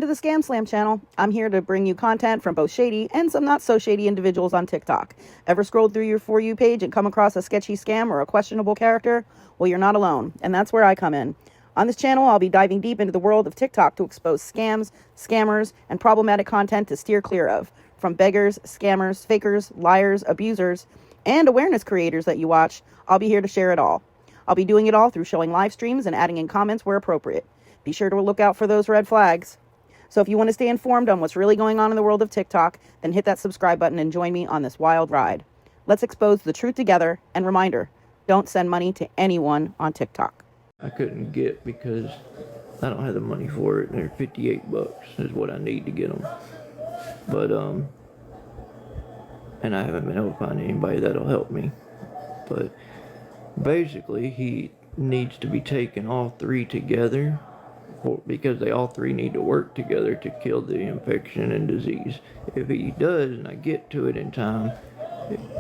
to the ScamSlam channel. I'm here to bring you content from both shady and some not so shady individuals on TikTok. Ever scrolled through your For You page and come across a sketchy scam or a questionable character? Well, you're not alone, and that's where I come in. On this channel, I'll be diving deep into the world of TikTok to expose scams, scammers, and problematic content to steer clear of. From beggars, scammers, fakers, liars, abusers, and awareness creators that you watch, I'll be here to share it all. I'll be doing it all through showing live streams and adding in comments where appropriate. Be sure to look out for those red flags. So if you want to stay informed on what's really going on in the world of TikTok, then hit that subscribe button and join me on this wild ride. Let's expose the truth together, and reminder, don't send money to anyone on TikTok. I couldn't get because I don't have the money for it. They're $58 is what I need to get them. But, and I haven't been able to find anybody that'll help me. But basically, he needs to be taking all three together because they all three need to work together to kill the infection and disease. If he does and I get to it in time,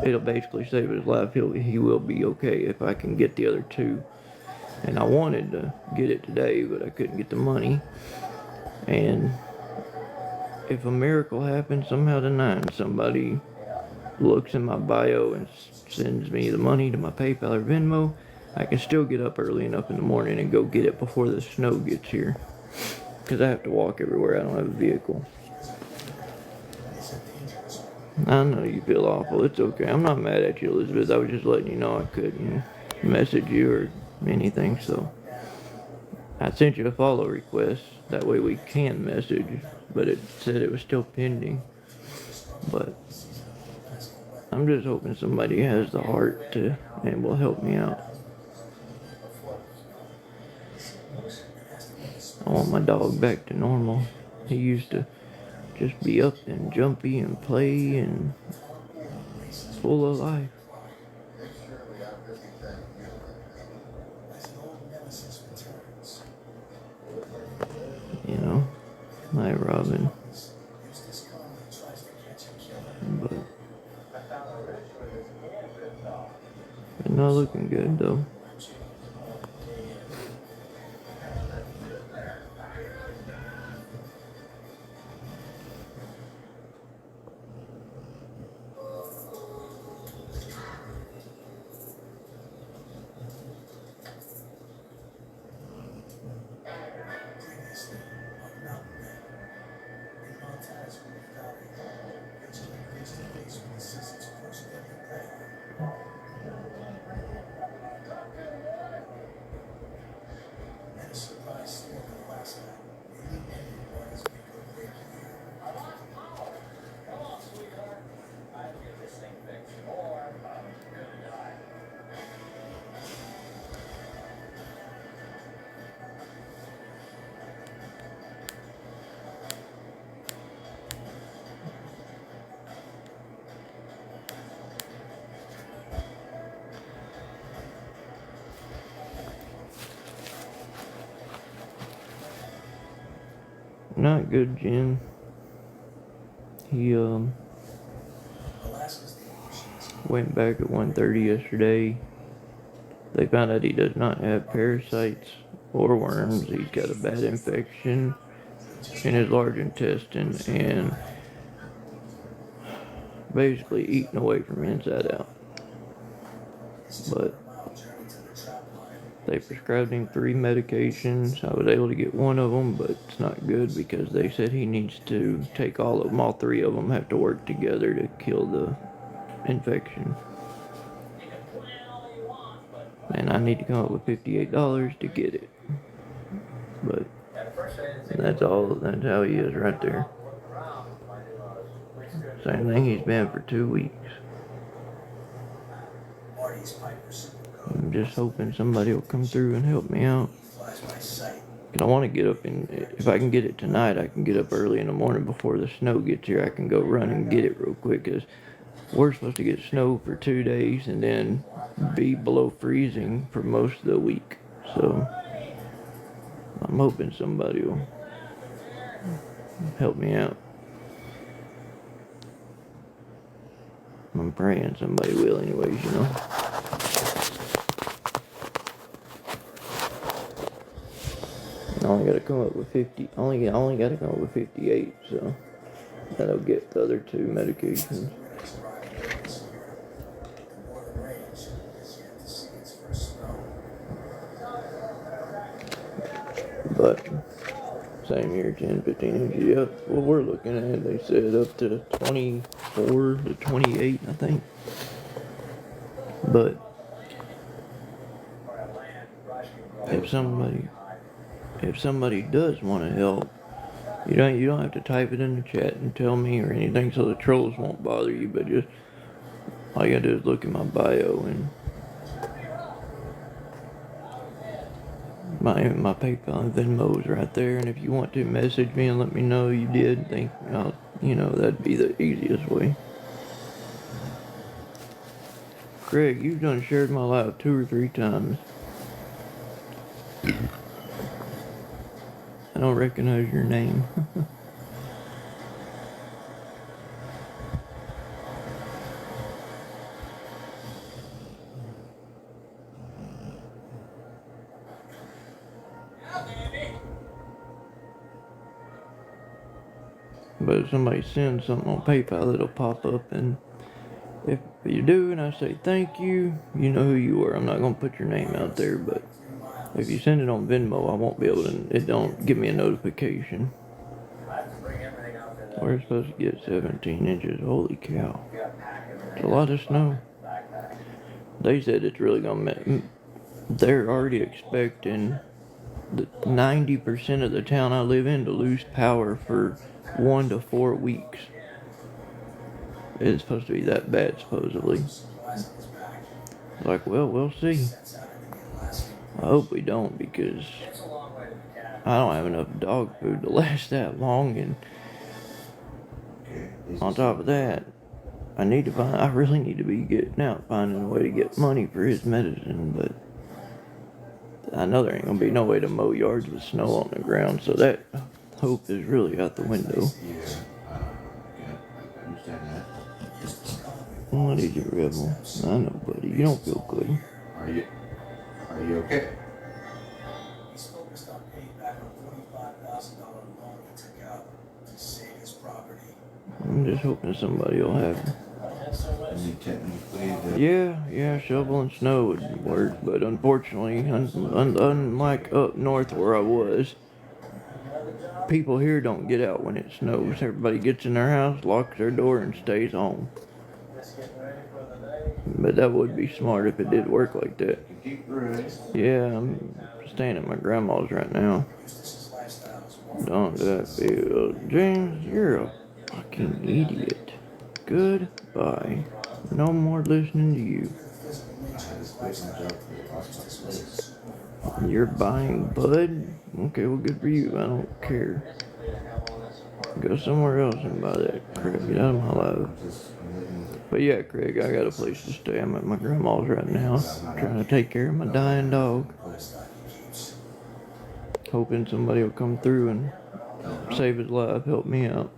it'll basically save his life. He will be okay if I can get the other two. And I wanted to get it today, but I couldn't get the money. And if a miracle happens somehow tonight and somebody looks in my bio and sends me the money to my PayPal or Venmo, I can still get up early enough in the morning and go get it before the snow gets here. Because I have to walk everywhere. I don't have a vehicle. I know you feel awful. It's okay. I'm not mad at you, Elizabeth. I was just letting you know I couldn't message you or anything. So I sent you a follow request. That way we can message. But it said it was still pending. But I'm just hoping somebody has the heart to and will help me out. I want my dog back to normal. He used to just be up and jumpy and play and full of life. You know, hi Robin. But not looking good though. Not good, Jen. He went back at 1:30 yesterday. They found out he does not have parasites or worms. He's got a bad infection in his large intestine and basically eating away from inside out. But they prescribed him 3 medications. I was able to get one of them, but it's not good because they said he needs to take all of them. All 3 of them have to work together to kill the infection. And I need to come up with $58 to get it. But that's all. That's how he is right there. Same thing he's been for 2 weeks. I'm just hoping somebody will come through and help me out. Cause I want to get up and if I can get it tonight, I can get up early in the morning before the snow gets here. I can go run and get it real quick because we're supposed to get snow for 2 days and then be below freezing for most of the week. So I'm hoping somebody will help me out. I'm praying somebody will anyways, you know. I only got to come up with 50. I only got to come up with 58. So that'll get the other two medications. But same here, 10, 15 inches. Yep. What we're looking at, they said up to 24 to 28, I think. But if somebody does want to help, you don't have to type it in the chat and tell me or anything, so the trolls won't bother you. But just all you gotta do is look at my bio and my PayPal and Venmo is right there. And if you want to message me and let me know you did, that'd be the easiest way. Greg, you've done shared my live 2 or 3 times. I don't recognize your name. But if somebody sends something on PayPal, it'll pop up, and if you do and I say thank you, you know who you are. I'm not going to put your name out there, but if you send it on Venmo, I won't be able to, it don't give me a notification. We're supposed to get 17 inches. Holy cow. It's a lot of snow. They said it's really going to, they're already expecting the 90% of the town I live in to lose power for 1 to 4 weeks. It's supposed to be that bad, supposedly. Like, well, we'll see. I hope we don't, because I don't have enough dog food to last that long, and on top of that, I really need to be getting out, finding a way to get money for his medicine, but I know there ain't gonna be no way to mow yards with snow on the ground, so that hope is really out the window. What is your rebel? I know, buddy. You don't feel good. Are you okay? He's focused on paying back a $45,000 loan he took out to save his property. I'm just hoping somebody will have it. Yeah, shoveling snow would work, but unfortunately, unlike up north where I was, people here don't get out when it snows. Everybody gets in their house, locks their door, and stays home. But that would be smart if it did work like that. Yeah, I'm staying at my grandma's right now. Don't that feel... James, you're a fucking idiot. Goodbye. No more listening to you. You're buying bud? Okay, well, good for you. I don't care. Go somewhere else and buy that crap. Get out of my life. But yeah, Craig, I got a place to stay. I'm at my grandma's right now, trying to take care of my dying dog. Hoping somebody will come through and save his life, help me out.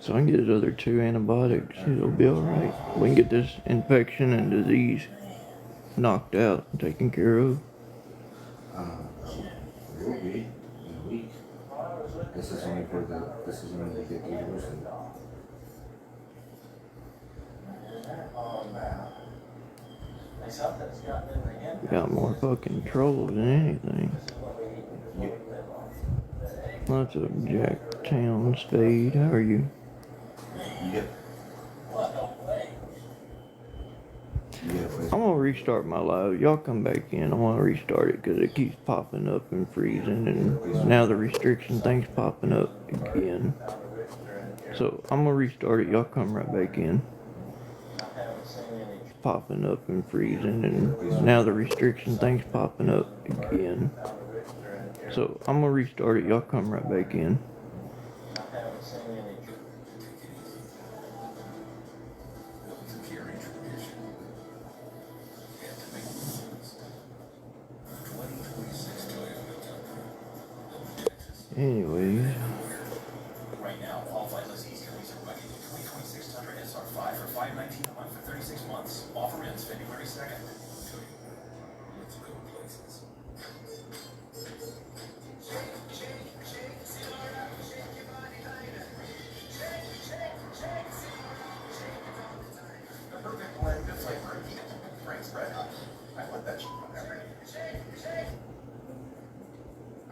So I can get his other 2 antibiotics. It'll be alright. We can get this infection and disease knocked out and taken care of. Will be in a week. This is only to get the DOESN. Got more fucking trolls than anything. Lots of Jacktown Spade. How are you? Yep. I'm gonna restart my live. Y'all come back in. I want to restart it because it keeps popping up and freezing, and now the restriction thing's popping up again. So I'm gonna restart it. Y'all come right back in. Popping up and freezing, and now the restriction thing's popping up again. So I'm gonna restart it. Y'all come right back in. Anyways. Right now, qualified lessees can lease a rugged 2026 Tundra SR5 for $519 a month for 36 months. Offer ends February 2nd. Let's go places.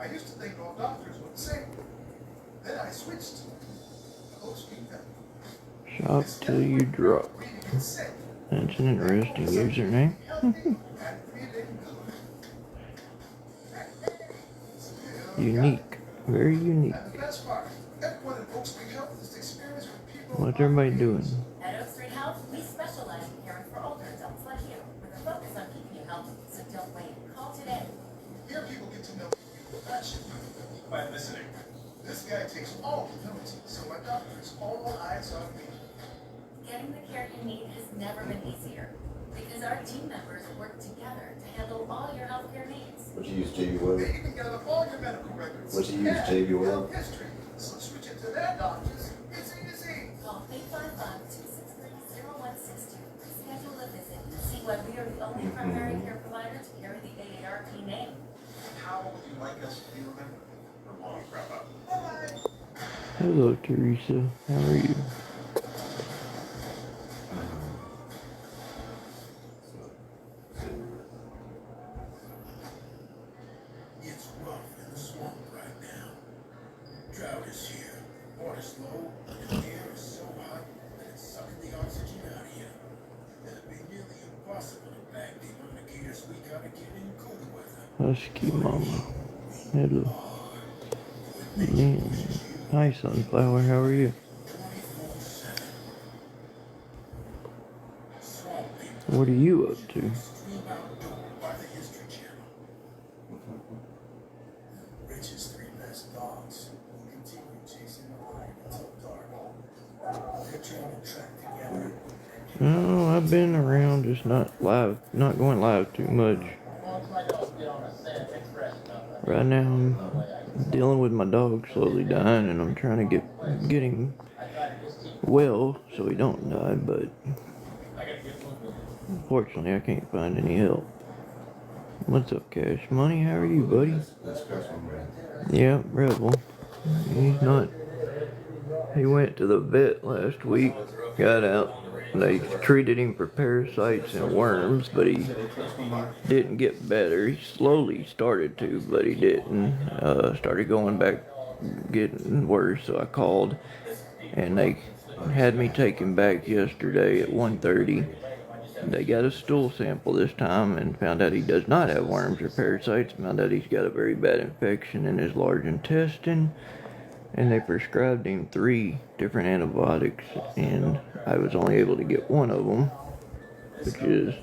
I used to think all doctors were the same. Then I switched. Shop till you drop. That's an interesting username. Unique. Very unique. What's everybody doing? At Oak Street Health, we specialize in caring for older adults like you, with a focus on keeping you healthy. So don't wait. Call today. Here people get to know you by listening. This guy takes all the notes, so my doctor's all eyes on me. Getting the care you need has never been easier, because our team members work together to handle all your healthcare needs. What you use, JB Webb? They even gather all your medical records. What you use, JB Webb? Health history. So switch it to their doctors. It's A to Z. Call 855-263-0162 to schedule a visit and see why we are the only primary care provider to carry the AARP name. How would you like us to be remembered? Or long wrap up. Bye-bye. Hello, Teresa. How are you? It's rough in the swamp right now. Drought is here. Water's low, and the air is so hot that it's sucking the oxygen out of you. It'll be nearly impossible to bag the amount of gators we gotta get in cold weather. Husky Mama. Hello. Yeah. Hi, Sunflower. How are you? 24/7. Swamp people What are you up to? stream outdoor by the History Channel. Rich's 3 best dogs will continue chasing the lion until dark. They're trying to track together. Oh, I've been around, just not not going live too much. Right now, I'm dealing with my dog slowly dying, and I'm trying to get him well so he don't die. But unfortunately, I can't find any help. What's up, Cash Money? How are you, buddy? That's Christmas, man. Yeah, Rebel. He's not. He went to the vet last week, got out. They treated him for parasites and worms, but he didn't get better. He slowly started to, but he didn't. Started going back, getting worse, so I called, and they had me take him back yesterday at 1:30. They got a stool sample this time and found out he does not have worms or parasites. Found out he's got a very bad infection in his large intestine. And they prescribed him 3 different antibiotics, and I was only able to get one of them, which is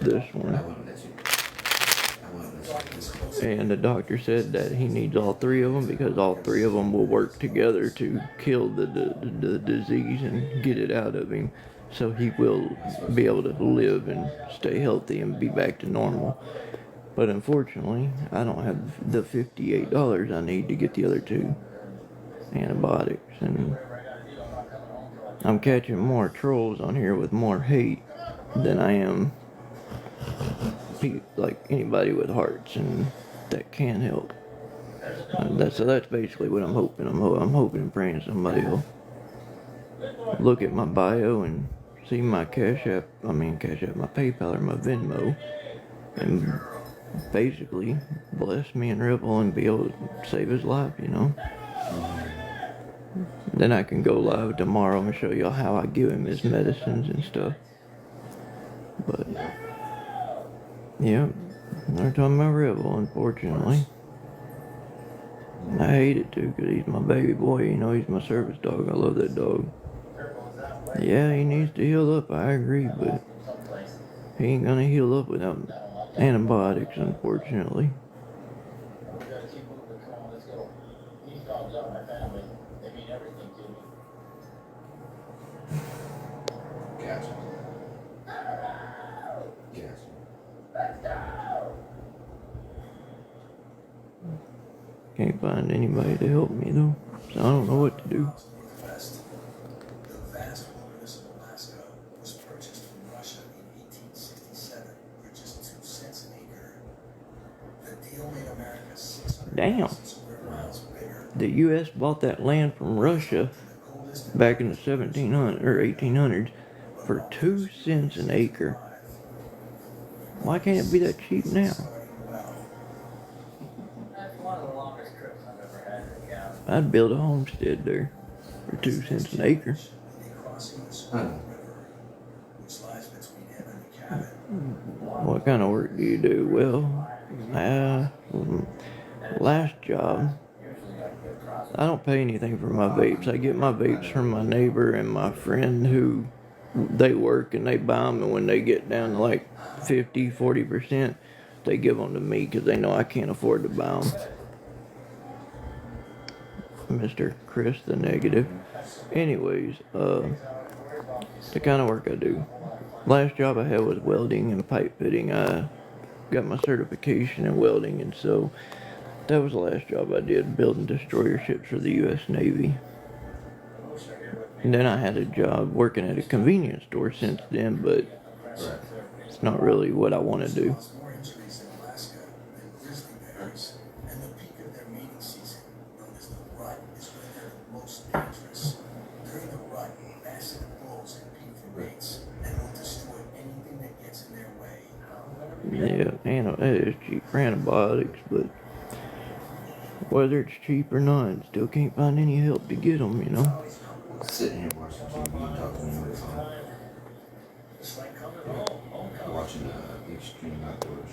this one. And the doctor said that he needs all 3 of them because all 3 of them will work together to kill the disease and get it out of him, so he will be able to live and stay healthy and be back to normal. But unfortunately, I don't have the $58 I need to get the other 2 antibiotics. And I'm catching more trolls on here with more hate than I am like anybody with hearts and that can help. So that's basically what I'm hoping. I'm hoping and praying somebody will look at my bio and see my my PayPal or my Venmo, and basically bless me and Ripple and be able to save his life, you know. Then I can go live tomorrow and show y'all how I give him his medicines and stuff. But yeah, they're talking about Ripple, unfortunately. I hate it too, because he's my baby boy, you know. He's my service dog. I love that dog. Yeah, he needs to heal up, I agree, but he ain't gonna heal up without antibiotics, unfortunately. Gotcha. Can't find anybody to help me though, so I don't know what to do. The vast wilderness of Alaska was purchased from Russia in 1867 for just 2 cents an acre. The deal made America 600,000 square miles bigger. The U.S. bought that land from Russia back in the 1700s or 1800s for 2 cents an acre. Why can't it be that cheap now? I'd build a homestead there for 2 cents an acre. Which lies between him and the cabin. What kind of work do you do? Well, last job, I don't pay anything for my vapes. I get my vapes from my neighbor and my friend who they work and they buy them, and when they get down to like 40%, they give them to me because they know I can't afford to buy them. Mr. Chris the Negative. Anyways, the kind of work I do. Last job I had was welding and pipe fitting. I got my certification in welding, and so that was the last job I did, building destroyer ships for the U.S. Navy. And then I had a job working at a convenience store since then, but it's not really what I want to do. More injuries in Alaska than grizzly bears, and the peak of their mating season, known as the rut, is when they're the most dangerous. During the rut, massive bulls compete for mates and will destroy anything that gets in their way. Yeah, it is cheap for antibiotics, but whether it's cheap or not, still can't find any help to get them, you know. Sitting here watching TV and talking to you on the phone. Watching Extreme Outdoors.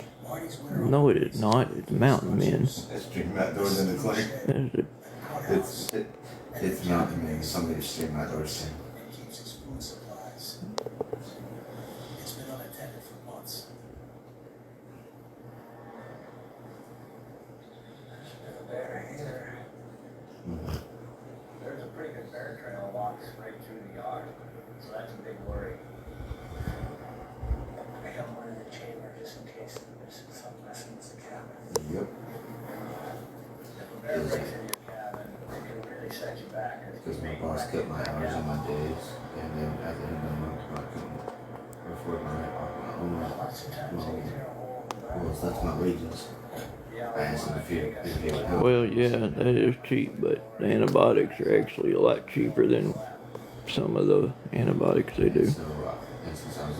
No, it is not. It's Mountain Men. Extreme Outdoors in the clinic. It's Mountain Men. Somebody Extreme Outdoors thing. And keeps its food supplies. It's been unattended for months. There's a bear here. There's a pretty good bear trail walks right through the yard, so that's a big worry. I got one in the chamber just in case there's some lessons in the cabin. Yep. If a bear breaks into your cabin, it can really set you back. Because my boss cut my hours and my days, and then at the end of the month, I couldn't afford my own. Well, that's my wages. I asked him if he would help. Well, yeah, that is cheap, but the antibiotics are actually a lot cheaper than some of the antibiotics they do. So, and since I was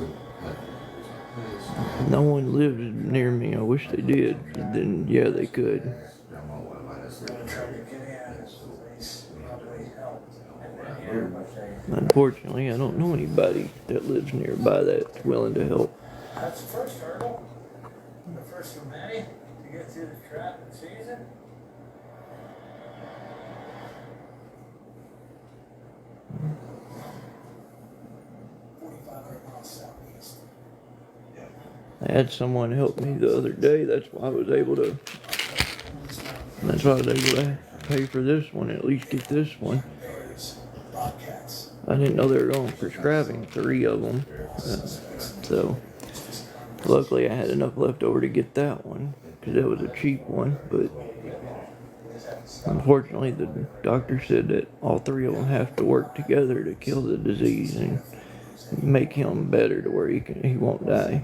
No one lives near me. I wish they did. Then, yeah, they could. Grandma wanted my sleep. Unfortunately, I don't know anybody that lives nearby that's willing to help. That's the first hurdle. The first of many to get through the trapping season. Southeast. I had someone help me the other day. That's why I was able to pay for this one, at least get this one. Bears, bobcats. I didn't know they were going prescribing 3 of them. So luckily I had enough left over to get that one because it was a cheap one. But unfortunately the doctor said that all 3 of them have to work together to kill the disease and make him better to where he won't die.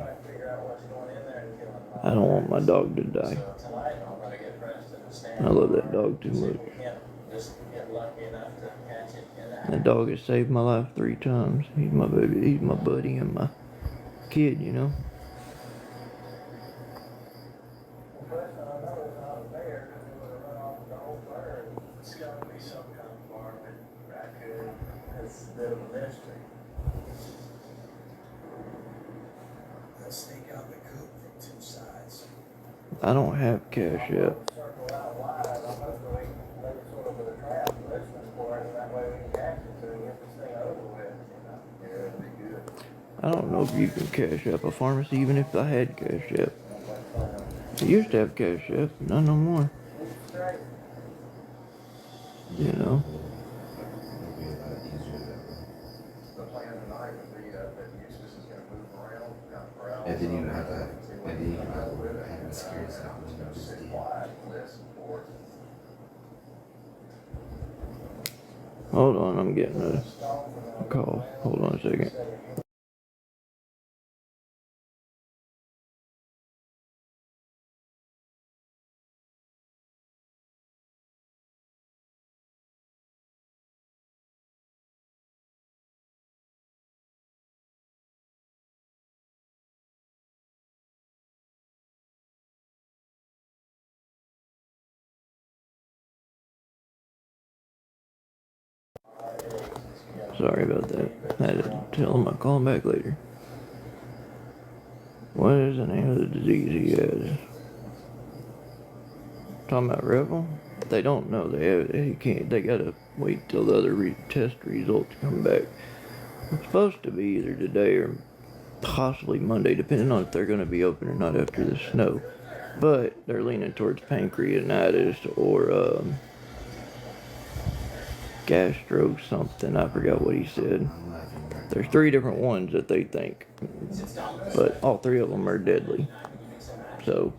I don't want my dog to die. I love that dog too much. That dog has saved my life 3 times. He's my baby, he's my buddy and my kid, you know. It's got to be some kind of varmint, raccoon. It's a bit of a mystery. They'll stake out the coop from 2 sides. I don't have cash yet. Circle out wide. I'm going to go make sort of a trap, listening for it, and that way we can catch it so we get this thing over with. Yeah, it'll be good. I don't know if you can cash up a pharmacy even if I had cash app. I used to have cash app, not no more. You know. It'll be a lot easier that way. The plan tonight would be that Eustace is going to move around, around. And then you don't have to have the scary stuff. Just Listen for it. Hold on, I'm getting a call. Hold on a second. Sorry about that. I had to tell him I'll call him back later. What is the name of the disease he has? Talking about Rebel? They don't know. He can't. They gotta wait till the other test results come back. It's supposed to be either today or possibly Monday, depending on if they're going to be open or not after the snow. But they're leaning towards pancreatitis or gastro something. I forgot what he said. There's 3 different ones that they think, but all 3 of them are deadly. So,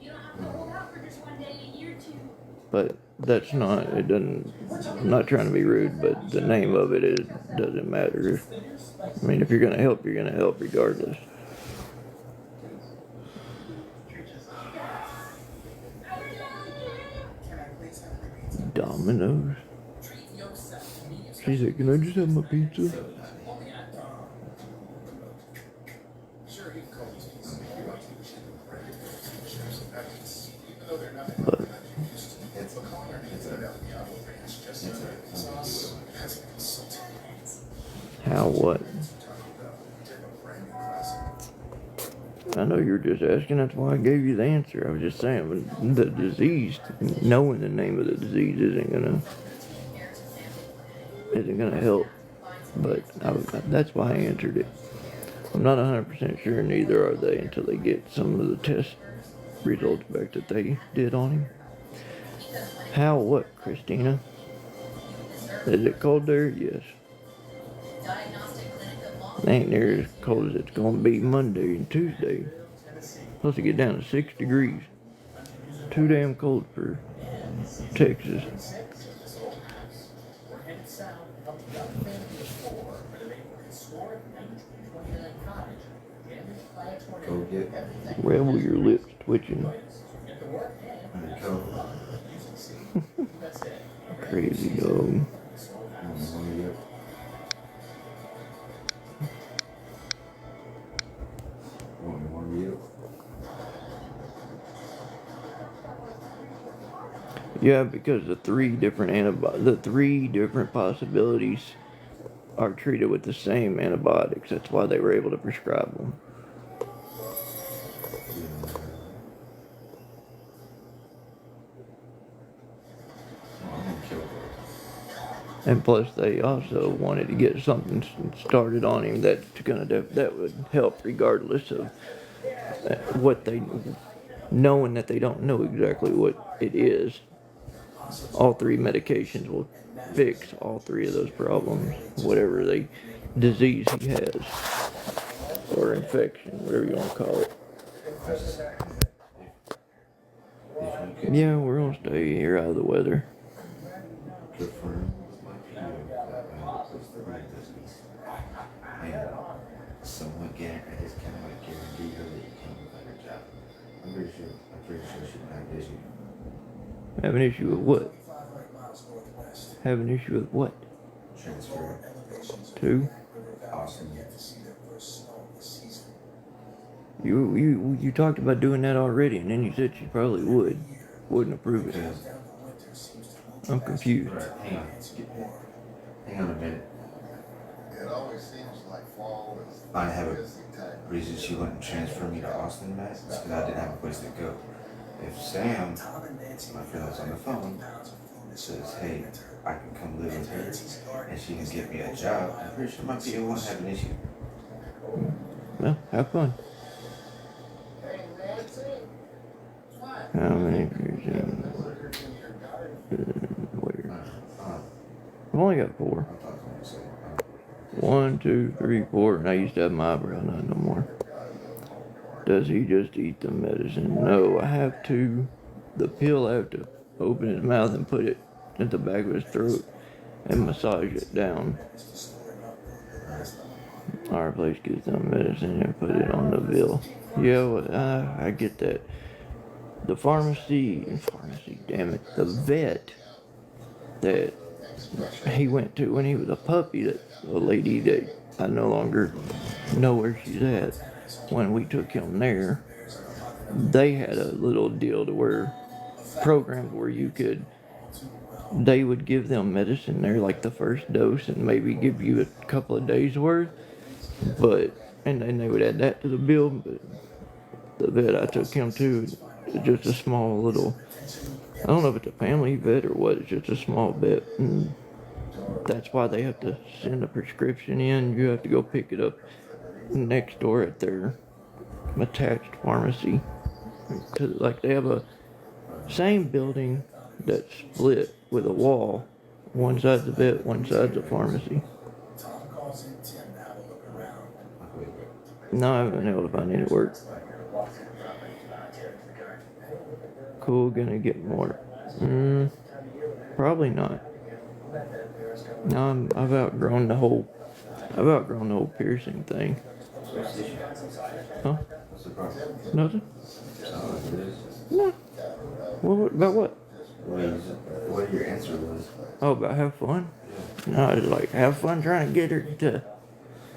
but that's not. It doesn't. I'm not trying to be rude, but the name of it doesn't matter. I mean, if you're going to help, you're going to help regardless. Domino's. She said, "Can I just have my pizza?" But how what? I know you're just asking. That's why I gave you the answer. I was just saying, but the disease, knowing the name of the disease isn't gonna help. But that's why I answered it. I'm not 100% sure, neither are they, until they get some of the test results back that they did on him. How what, Christina? Is it cold there? Yes. It ain't near as cold as it's gonna be Monday and Tuesday. Supposed to get down to 6 degrees. Too damn cold for Texas. Go get Rebel, your lips twitching. Crazy dog. Yeah, because the 3 different possibilities are treated with the same antibiotics. That's why they were able to prescribe them. And plus, they also wanted to get something started on him that would help, regardless of what they, knowing that they don't know exactly what it is. All 3 medications will fix all 3 of those problems, whatever disease he has, or infection, whatever you want to call it. Yeah, we're gonna stay here out of the weather. Someone is kind of like guaranteed her that you can't get a better job. I'm pretty sure she might have an issue. Have an issue with what? Have an issue with what? Transfer To? Austin. You talked about doing that already, and then you said she probably wouldn't approve it. I'm confused. Hang on a minute. It always seems like fall is I have a busy time. reason she wouldn't transfer me to Austin, Matt, is because I didn't have a place to go. If Sam, my friend that's on the phone, says, hey, I can come live with her and she can get me a job, I'm pretty sure my PO won't have an issue. Well, have fun. How many years in? Where? I've only got 4. 1, 2, 3, 4, and I used to have my eyebrow, not no more. Does he just eat the medicine? No, I have to. The pill, I have to open his mouth and put it at the back of his throat and massage it down. Our place gets some medicine and put it on the bill. Yeah, well, I get that. The pharmacy, damn it, the vet that he went to when he was a puppy, that a lady that I no longer know where she's at, when we took him there, they had a little deal to where programs where you could they would give them medicine there, like the first dose, and maybe give you a couple of days worth. But and then they would add that to the bill. But the vet I took him to is just a small little. I don't know if it's a family vet or what. It's just a small vet, and that's why they have to send a prescription in. You have to go pick it up next door at their attached pharmacy. 'Cause, like, they have a same building that's split with a wall. One side's the vet, one side's the pharmacy. Tom calls in Tim to have a look around. No, I haven't been able to find any work. Cool, gonna get more. Probably not. No, I've outgrown the whole piercing thing. Huh? What's the problem? Nothing? Oh, it is. No. What about what? What your answer was? Oh, about have fun? No, it's like have fun trying to get her to.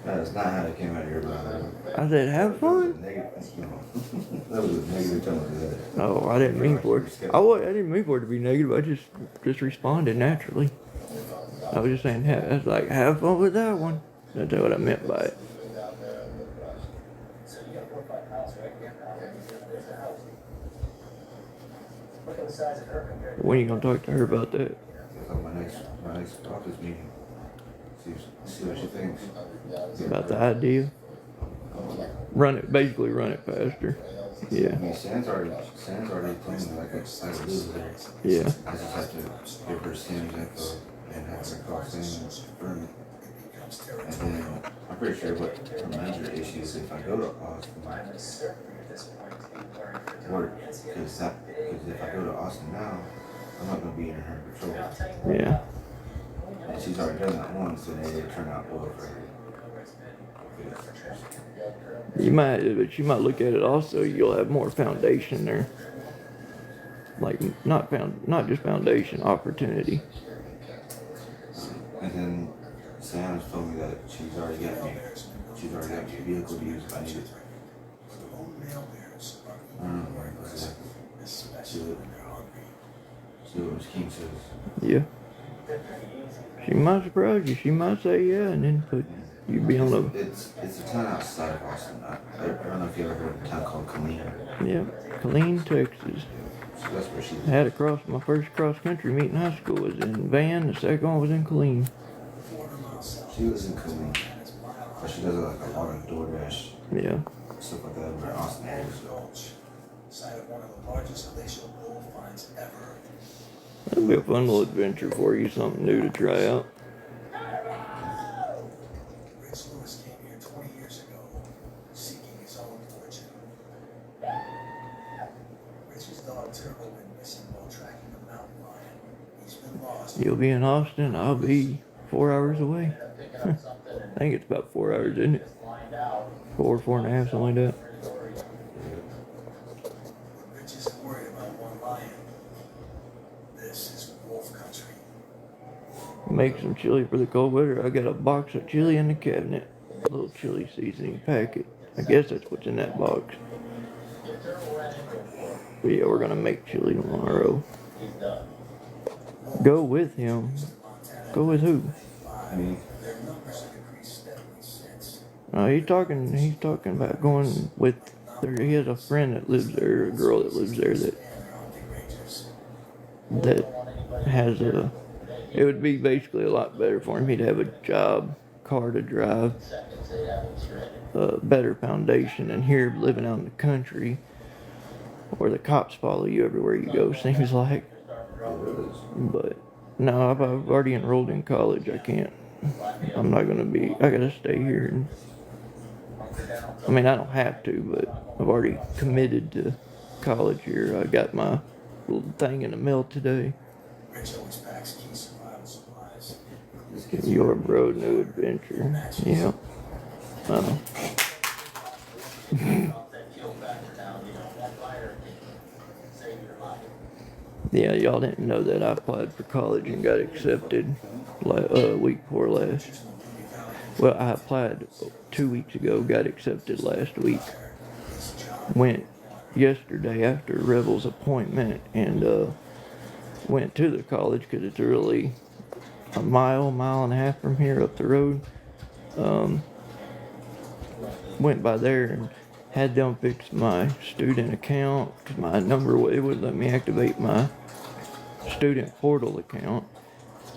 That's not how it came out of your mouth. I said have fun. That was a negative tone to that. Oh, I didn't mean for it. I didn't mean for it to be negative. I just responded naturally. I was just saying, I was like, have fun with that one. That's what I meant by it. When are you gonna talk to her about that? My next office meeting. See what she thinks. About the idea? Basically run it past her. Yeah. I mean, Sam's already told me like I live there. Yeah. I just have to give her Sam's info and have her call Sam and confirm it. And then I'm pretty sure what her major issue is if I go to Austin, work, because if I go to Austin now, I'm not gonna be in her patrol. Yeah. And she's already done that once, so they turn out well for her. But you might look at it also. You'll have more foundation there. Like not just foundation, opportunity. And then Sam's told me that she's already got me a vehicle to use if I need it. See what Ms. King says. Yeah. She might surprise you. She might say yeah, and then put you be on a. It's a town outside of Austin. I don't know if you ever heard of a town called Killeen. Yeah, Killeen, Texas. So that's where she's. My first cross country meet in high school was in Van. The second one was in Killeen. She lives in Killeen, but she does like a lot of DoorDash, Yeah. stuff like that over in Austin area. Site of one of the largest glacial gold finds ever. That'll be a fun little adventure for you. Something new to try out. Rich Lewis came here 20 years ago, seeking his own fortune. Rich's dog Turbo went missing while tracking a mountain lion. He's been lost. You'll be in Austin. I'll be 4 hours away. I think it's about 4 hours, isn't it? 4.5, something like that. Rich isn't worried about one lion. This is wolf country. Make some chili for the cold weather. I got a box of chili in the cabinet. A little chili seasoning packet. I guess that's what's in that box. But yeah, we're gonna make chili tomorrow. Go with him. Go with who? Me. Their numbers have increased steadily since. He's talking about going with. He has a friend that lives there, a girl that lives there that has a. It would be basically a lot better for him. He'd have a job, car to drive, better foundation. And here, living out in the country, where the cops follow you everywhere you go, seems like. But no, I've already enrolled in college. I can't. I'm not gonna be. I gotta stay here. And, I mean, I don't have to, but I've already committed to college here. I got my little thing in the mail today. Rich always packs key survival supplies. Your road new adventure. Yeah. Yeah, y'all didn't know that I applied for college and got accepted week before last. Well, I applied 2 weeks ago, got accepted last week. Went yesterday after Rebel's appointment, and went to the college because it's really a mile and a half from here up the road. Went by there and had them fix my student account because my number, it wouldn't let me activate my student portal account.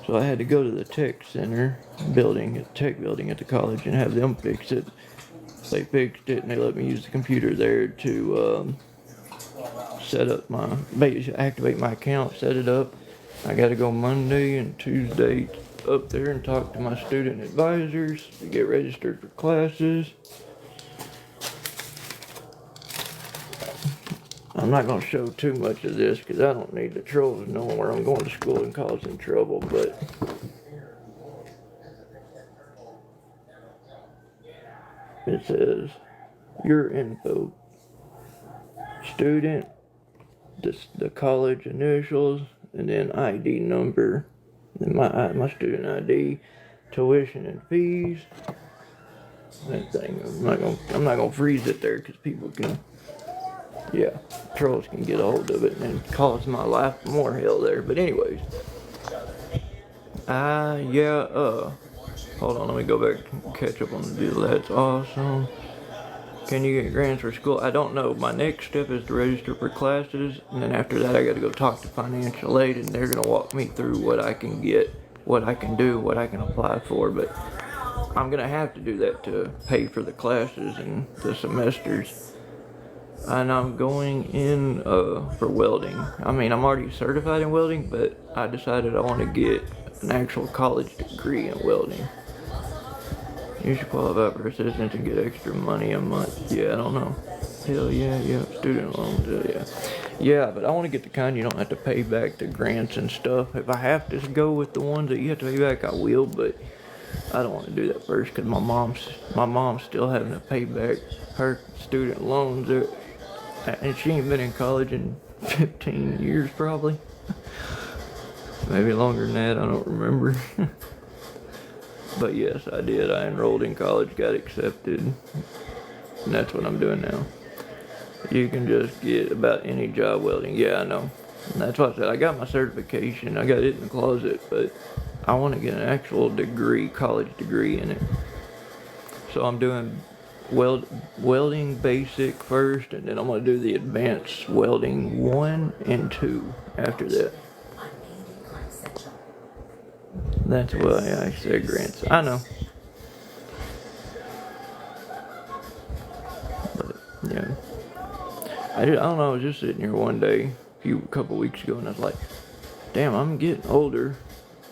So I had to go to the tech center building, tech building at the college, and have them fix it. They fixed it and they let me use the computer there to set up activate my account, set it up. I got to go Monday and Tuesday up there and talk to my student advisors to get registered for classes. I'm not going to show too much of this because I don't need the trolls knowing where I'm going to school and causing trouble, but it says your info, student, the college initials, and then ID number, and my student ID, tuition and fees. That thing, I'm not gonna freeze it there because people can, trolls can get a hold of it and cause my life more hell there. But anyways, hold on, let me go back and catch up on the deal. That's awesome. Can you get grants for school? I don't know. My next step is to register for classes, and then after that I got to go talk to financial aid, and they're gonna walk me through what I can get, what I can do, what I can apply for. But I'm gonna have to do that to pay for the classes and the semesters. And I'm going in for welding. I mean, I'm already certified in welding, but I decided I want to get an actual college degree in welding. You should qualify for assistance and get extra money a month. Yeah, I don't know. Hell yeah, student loans, yeah, but I want to get the kind you don't have to pay back the grants and stuff. If I have to go with the ones that you have to pay back, I will, but I don't want to do that first because my mom's still having to pay back her student loans, and she ain't been in college in 15 years probably. Maybe longer than that, I don't remember. But yes, I did. I enrolled in college, got accepted, and that's what I'm doing now. You can just get about any job welding. Yeah, I know. And that's why I said I got my certification. I got it in the closet, but I want to get an actual degree, college degree in it. So I'm doing welding basic first, and then I'm going to do the advanced welding 1 and 2 after that. That's why I said grants. I know. But, yeah. I don't know, I was just sitting here one day, a couple weeks ago, and I was like, damn, I'm getting older.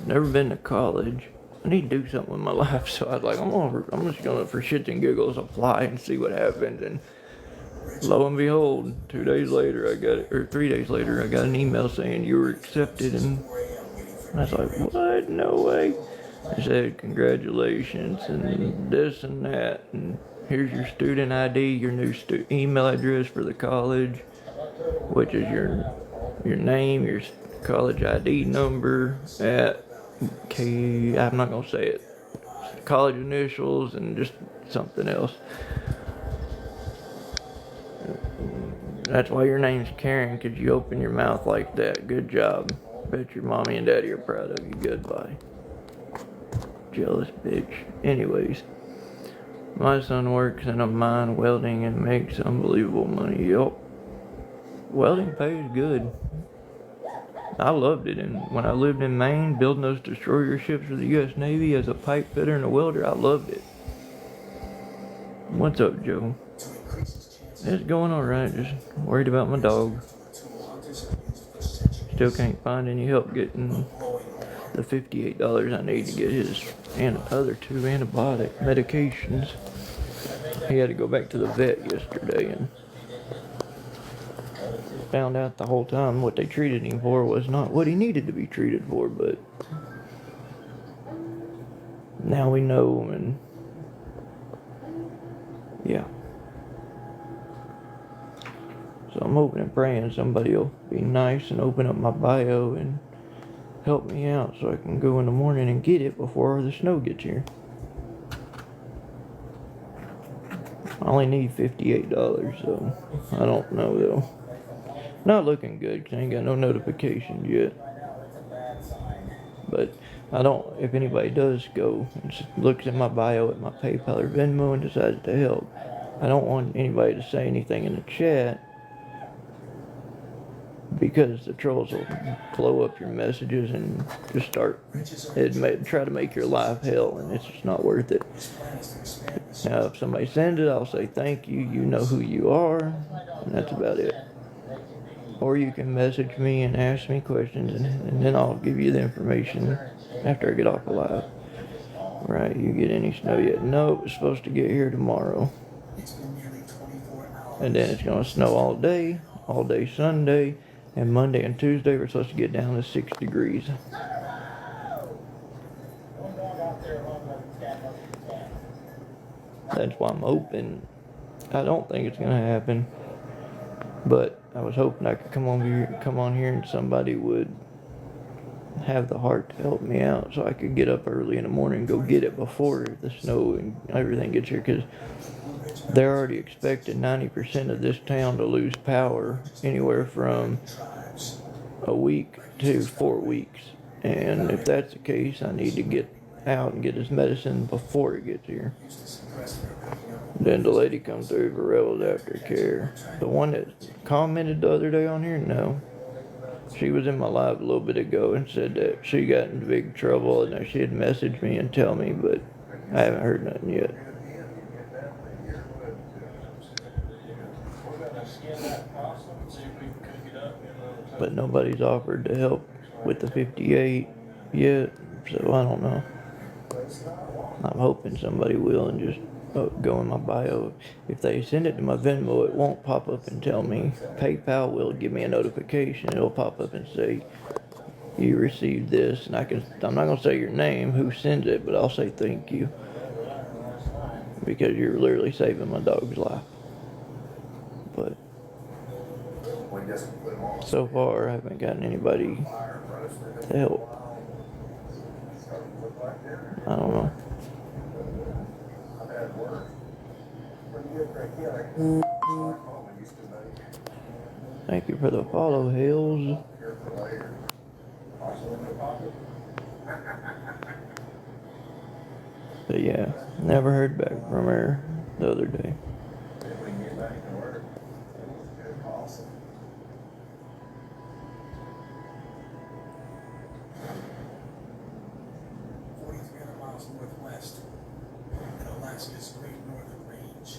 Never been to college. I need to do something with my life. So I was like, I'm just going to, for shits and giggles, apply and see what happens. And lo and behold, 2 days later, 3 days later, I got an email saying you were accepted, and I was like, what? No way. It said, congratulations, and this and that, and here's your student ID, your new email address for the college, which is your name, your college ID number, I'm not going to say it, college initials, and just something else. That's why your name's Karen, because you open your mouth like that. Good job. Bet your mommy and daddy are proud of you. Goodbye. Jealous bitch. Anyways, my son works in a mine welding and makes unbelievable money. Yup. Welding pays good. I loved it, and when I lived in Maine, building those destroyer ships for the U.S. Navy as a pipe fitter and a welder, I loved it. What's up, Joe? It's going alright, just worried about my dog. Still can't find any help getting the $58 I need to get his other 2 antibiotic medications. He had to go back to the vet yesterday and found out the whole time what they treated him for was not what he needed to be treated for, but now we know, and yeah. So I'm hoping and praying somebody will be nice and open up my bio and help me out so I can go in the morning and get it before the snow gets here. I only need $58, so I don't know though. Not looking good because I ain't got no notifications yet. But I don't, if anybody does go and looks at my bio at my PayPal or Venmo and decides to help, I don't want anybody to say anything in the chat, because the trolls will blow up your messages and just try to make your life hell, and it's just not worth it. Now, if somebody sends it, I'll say thank you, you know who you are, and that's about it. Or you can message me and ask me questions, and then I'll give you the information after I get off the live. Right, you get any snow yet? No, it's supposed to get here tomorrow. And then it's going to snow all day Sunday, and Monday and Tuesday we're supposed to get down to 6 degrees. That's why I'm hoping. I don't think it's going to happen, but I was hoping I could come on here and somebody would have the heart to help me out, so I could get up early in the morning and go get it before the snow and everything gets here, because they're already expecting 90% of this town to lose power anywhere from a week to 4 weeks. And if that's the case, I need to get out and get this medicine before it gets here. Then the lady comes through for Rebels Aftercare. The one that commented the other day on here, no. She was in my live a little bit ago and said that she got in big trouble and that she had messaged me and tell me, but I haven't heard nothing yet. But nobody's offered to help with the 58 yet, so I don't know. I'm hoping somebody will and just go in my bio. If they send it to my Venmo, it won't pop up and tell me. PayPal will give me a notification. It'll pop up and say, you received this, and I'm not going to say your name, who sends it, but I'll say thank you. Because you're literally saving my dog's life. But so far, I haven't gotten anybody to help. I don't know. Thank you for the follow, Hales. But yeah, never heard back from her the other day. Northwest in Alaska's Great Northern Range.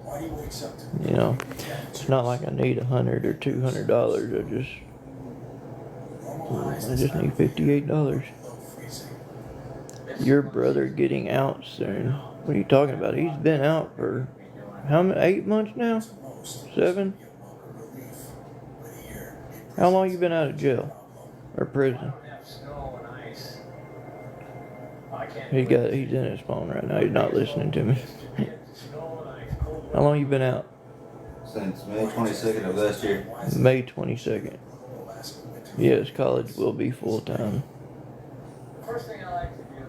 Why do you wakes up to You know, it's not like I need $100 or $200. I just need $58. Your brother getting out soon. What are you talking about? He's been out for how many? 8 months now? 7? How long you been out of jail or prison? He's in his phone right now. He's not listening to me. How long you been out? Since May 22nd of last year. May 22nd. Yes, college will be full time. First thing I like to do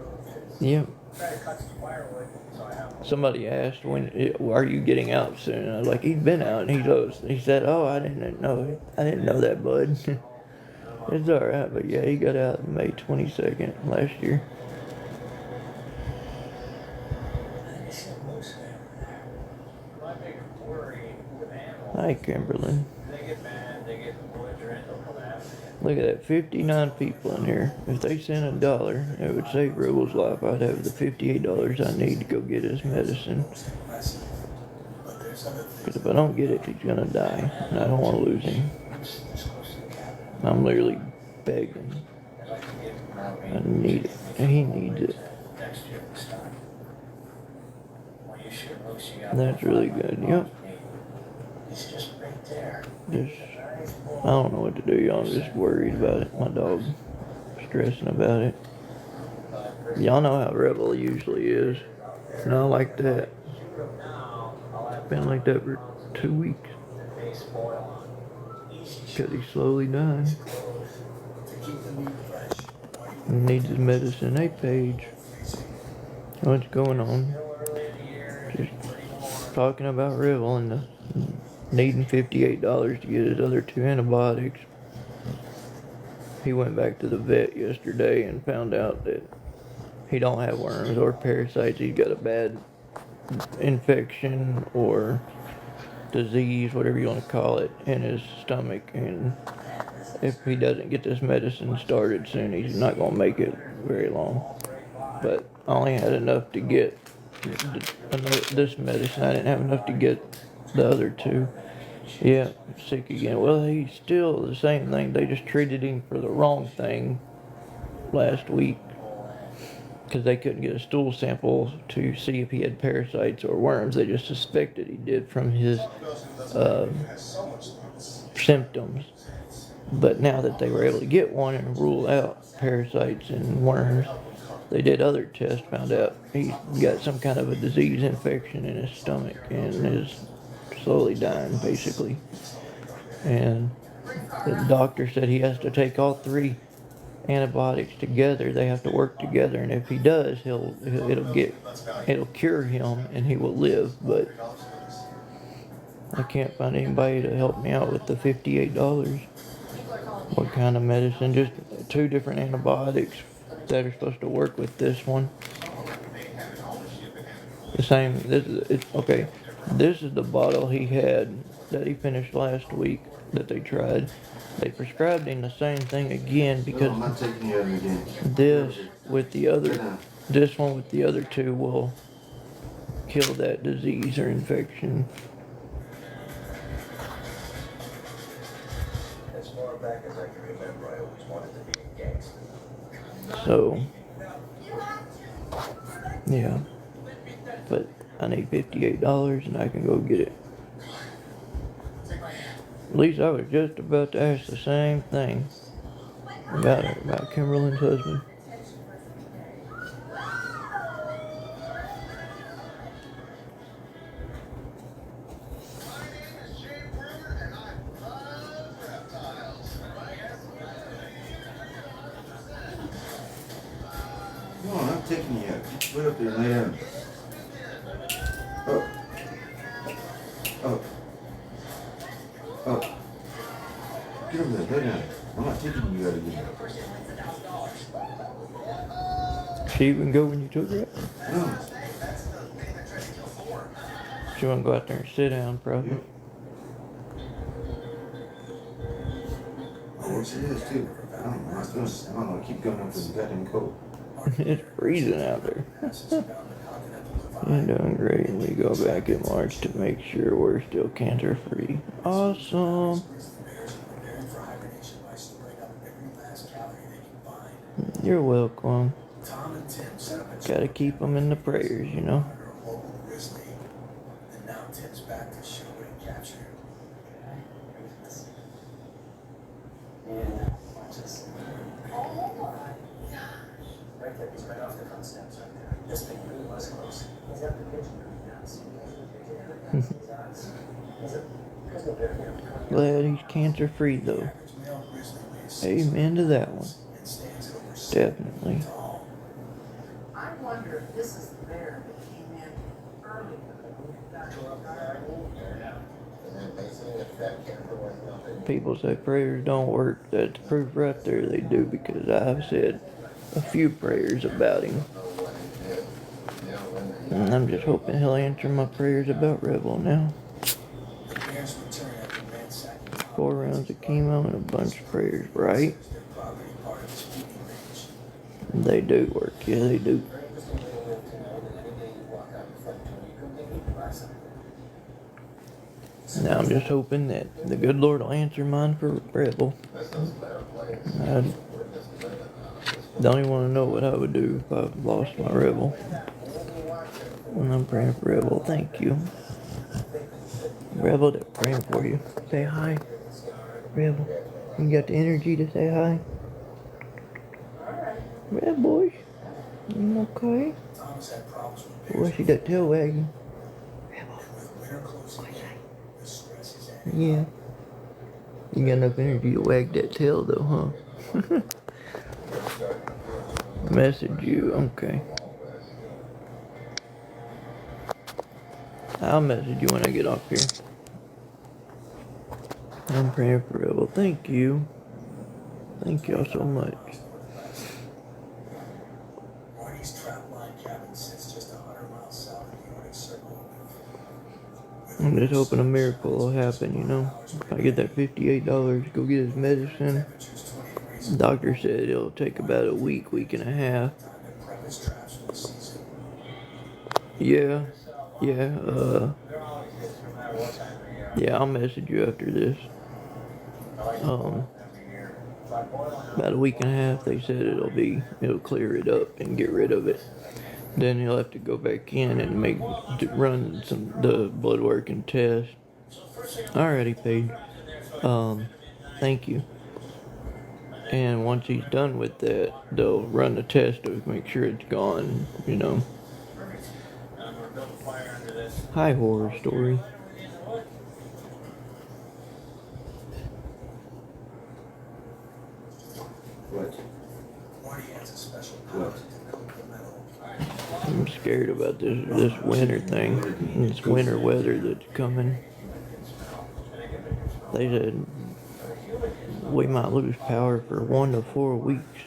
is Yep. try to cut some firewood, so I have. Somebody asked, are you getting out soon? I was like, he's been out, and he said, oh, I didn't know that, bud. It's alright, but yeah, he got out May 22nd last year. My big worry with animals, Hi, Kimberlyn. they get mad, they get belligerent, they'll come after you. Look at that, 59 people in here. If they sent $1, it would save Rebel's life. I'd have the $58 I need to go get his medicine. Because if I don't get it, he's gonna die, and I don't want to lose him. I'm literally begging. I need it, and he needs it. Next year this time. When you shoot loose, you got. That's really good. Yep. It's just right there. I don't know what to do, y'all. I'm just worried about it. My dog stressing about it. Y'all know how Rebel usually is. Not like that. It's been like that for 2 weeks. Because he's slowly dying. He needs his medicine. Hey, Paige. What's going on? Just talking about Rebel and needing $58 to get his other 2 antibiotics. he went back to the vet yesterday and found out that he don't have worms or parasites. He's got a bad infection or disease, whatever you want to call it, in his stomach. And if he doesn't get this medicine started soon, he's not going to make it very long. But I only had enough to get this medicine. I didn't have enough to get the other two. Yeah, sick again. Well, he's still the same thing. They just treated him for the wrong thing last week because they couldn't get a stool sample to see if he had parasites or worms. They just suspected he did from his symptoms. But now that they were able to get one and rule out parasites and worms, they did other tests, found out he's got some kind of a disease infection in his stomach and is slowly dying, basically. And the doctor said he has to take all 3 antibiotics together. They have to work together, and if he does, it'll cure him and he will live. But I can't find anybody to help me out with the $58. What kind of medicine? Just 2 different antibiotics that are supposed to work with this one. The same. Okay. This is the bottle he had that he finished last week that they tried. They prescribed him the same thing again because I'm not taking you out again. this one with the other 2 will kill that disease or infection. As far back as I can remember, I always wanted to be a gangster. So, yeah. But I need $58 and I can go get it. At least I was just about to ask the same thing about Kimberly's husband. Come on, I'm taking you out. Put up there and lay down. Up. Up. Up. Get over there, lay down. I'm not taking you out again. She even go when you took her out? No. She want to go out there and sit down, probably. Yep. Oh, yes, it is too. I don't know. I don't know. I keep going up to the goddamn cold. It's freezing out there. You're doing great. We go back in March to make sure we're still cancer free. Awesome. You're welcome. Gotta keep them in the prayers, you know. Right there, he's right off the front steps right there. This thing really was close. He's got the picture now. Glad he's cancer free though. Amen to that one. Definitely. I wonder if this is the bear that came in early. People say prayers don't work. That's proof right there they do, because I've said a few prayers about him. And I'm just hoping he'll answer my prayers about Rebel now. 4 rounds of chemo and a bunch of prayers, right? They do work. Yeah, they do. Now I'm just hoping that the good Lord will answer mine for Rebel. I don't even want to know what I would do if I lost my Rebel. And I'm praying for Rebel. Thank you. Rebel, they're praying for you. Say hi. Rebel, you got the energy to say hi? Rebel boy, you okay? What's that tail wagging? Rebel, yeah. You got enough energy to wag that tail though, huh? Message you, okay. I'll message you when I get off here. I'm praying for Rebel. Thank you. Thank y'all so much. Marty's trap line cabin sits just 100 miles south of the Arctic Circle. I'm just hoping a miracle will happen, you know. If I get that $58 to go get his medicine, the doctor said it'll take about a week, week and a half. Yeah, yeah, yeah, I'll message you after this. About a week and a half, they said it'll clear it up and get rid of it. Then he'll have to go back in and run the blood work and test. Alrighty, Paige. Thank you. And once he's done with that, they'll run the test to make sure it's gone, you know. Hi, horror story. What? What? I'm scared about this winter thing. This winter weather that's coming. They said we might lose power for 1 to 4 weeks.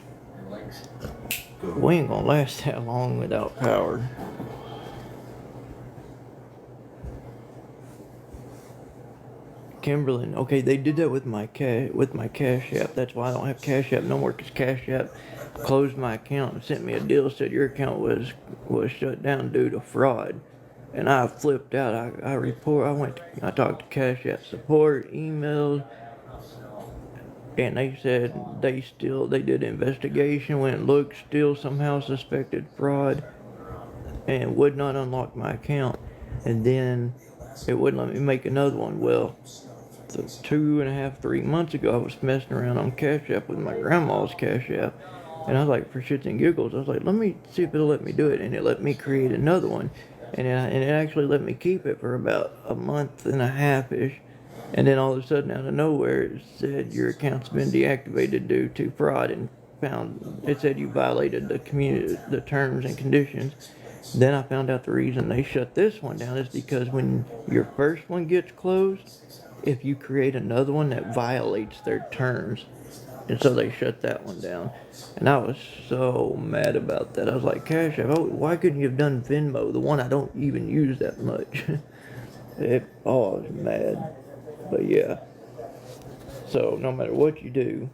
We ain't gonna last that long without power. Kimberlyn, okay, they did that with my Cash App. That's why I don't have Cash App no more, because Cash App closed my account and sent me a deal, said your account was shut down due to fraud. And I flipped out. I talked to Cash App support, emailed, and they said they did an investigation, went and looked, still somehow suspected fraud, and would not unlock my account. And then it wouldn't let me make another one. Well, 2.5, 3 months ago, I was messing around on Cash App with my grandma's Cash App, and I was like, for shits and giggles, I was like, let me see if it'll let me do it, and it let me create another one, and it actually let me keep it for about a month and a half-ish, and then all of a sudden, out of nowhere, it said your account's been deactivated due to fraud, and it said you violated the terms and conditions. Then I found out the reason they shut this one down is because when your first one gets closed, if you create another one, that violates their terms. And so they shut that one down. And I was so mad about that. I was like, Cash App, why couldn't you have done Venmo, the one I don't even use that much? I was mad. But yeah. So no matter what you do,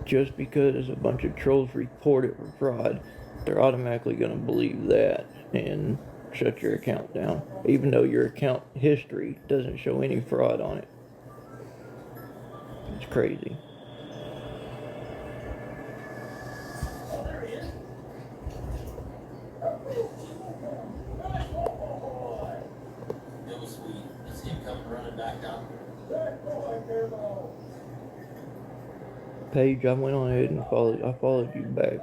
just because a bunch of trolls report it for fraud, they're automatically going to believe that and shut your account down, even though your account history doesn't show any fraud on it. It's crazy. It was sweet. I see him coming running back down. Paige, I went on ahead and followed you back.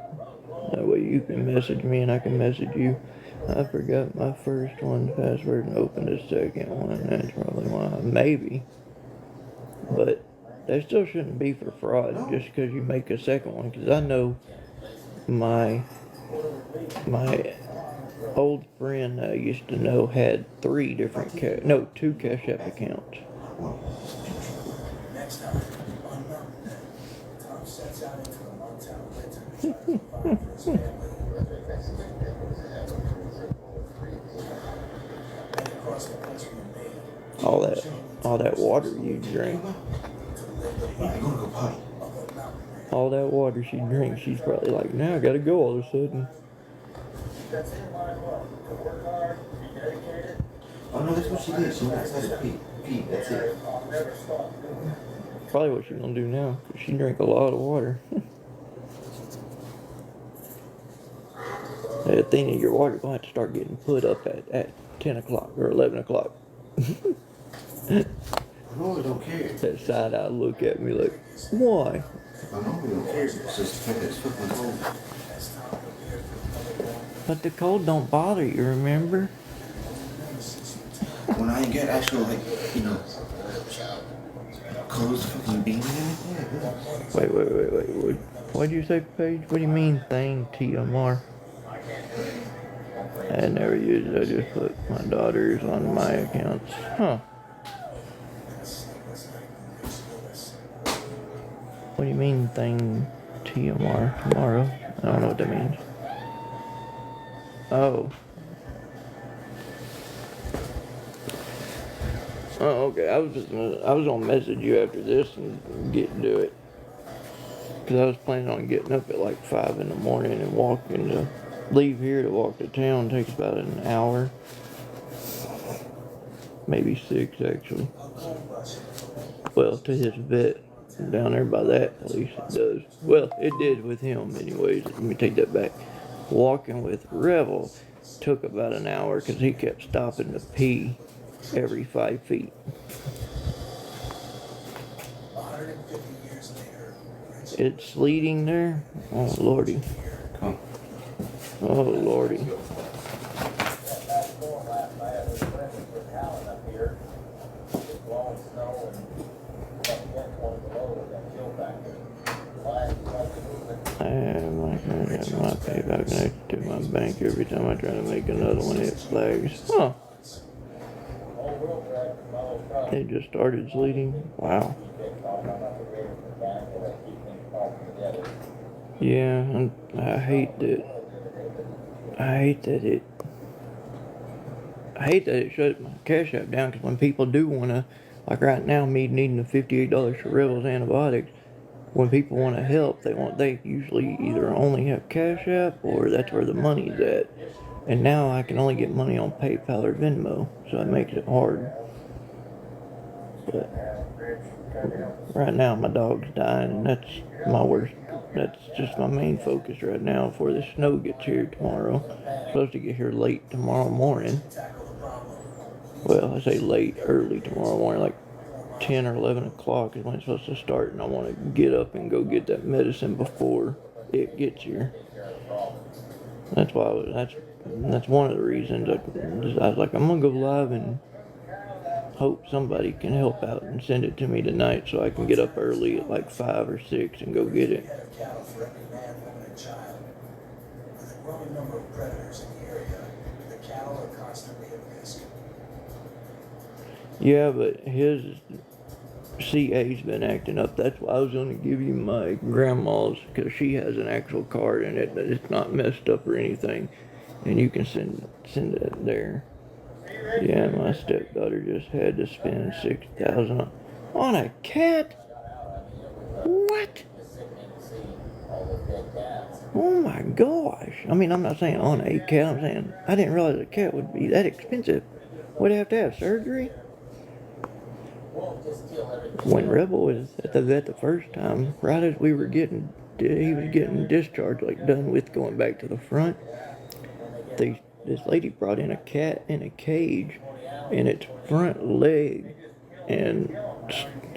That way you can message me and I can message you. I forgot my first one password and opened the second one. That's probably why. Maybe. But that still shouldn't be for fraud just because you make a second one. Because I know my old friend I used to know had 2 Cash App accounts. Next time, on Mountain Tom sets out into the Montana winter to try to provide for his family. And across the country in Maine. All that water you drink. I'm gonna go potty. All that water she drinks, she's probably like, now I gotta go all of a sudden. Oh no, that's what she did. She went outside to pee. That's it. Probably what she's gonna do now, because she drank a lot of water. That thing in your water gonna have to start getting put up at 10 o'clock or 11 o'clock. I know we don't care. That side eye look at me like, why? I know we don't care. It's just the fact that it's fucking cold. But the cold don't bother you, remember? When I get actual, clothes, fucking beanie and everything. Wait. What'd you say, Paige? What do you mean, thing, TMR? I never used it. I just put my daughter's on my accounts. Huh. What do you mean thing TMR tomorrow? I don't know what that means. Oh. Oh, okay. I was gonna message you after this and get to it. Cause I was planning on getting up at like 5 in the morning and walking to leave here to walk to town. Takes about an hour. Maybe 6 actually. Well, to his vet down there by that, at least it does. Well, it did with him anyways. Let me take that back. Walking with Revel took about an hour because he kept stopping to pee every 5 feet. 150 years later, It's sleeting there? Oh, lordy. Come. Oh, lordy. I got my PayPal connected to my bank. Every time I try to make another one, it flags. Huh. It just started sleeting. Wow. Yeah, and I hate that it shut my Cash App down, because when people do want to, like right now, me needing the $58 for Rebel's antibiotics, when people want to help, they usually either only have Cash App or that's where the money's at. And now I can only get money on PayPal or Venmo, so it makes it hard. But right now my dog's dying, and that's my worst. That's just my main focus right now before the snow gets here tomorrow. I'm supposed to get here late tomorrow morning. Well, I say late, early tomorrow morning, like 10 or 11 o'clock is when it's supposed to start, and I want to get up and go get that medicine before it gets here. That's why that's one of the reasons I was like, I'm gonna go live and hope somebody can help out and send it to me tonight so I can get up early at like 5 or 6 and go get it. head of cattle for every man, woman, and child. With a growing number of predators in the area, the cattle are constantly at risk. Yeah, but his CA's been acting up. That's why I was going to give you my grandma's, because she has an actual card in it that it's not messed up or anything, and you can send it there. Yeah, my stepdaughter just had to spend $6,000 on a cat. What? Oh my gosh! I mean, I'm not saying on a cat. I'm saying I didn't realize a cat would be that expensive. Would it have to have surgery? When Rebel was at the vet the first time, right as he was getting discharged, like done with going back to the front, this lady brought in a cat in a cage, and its front leg and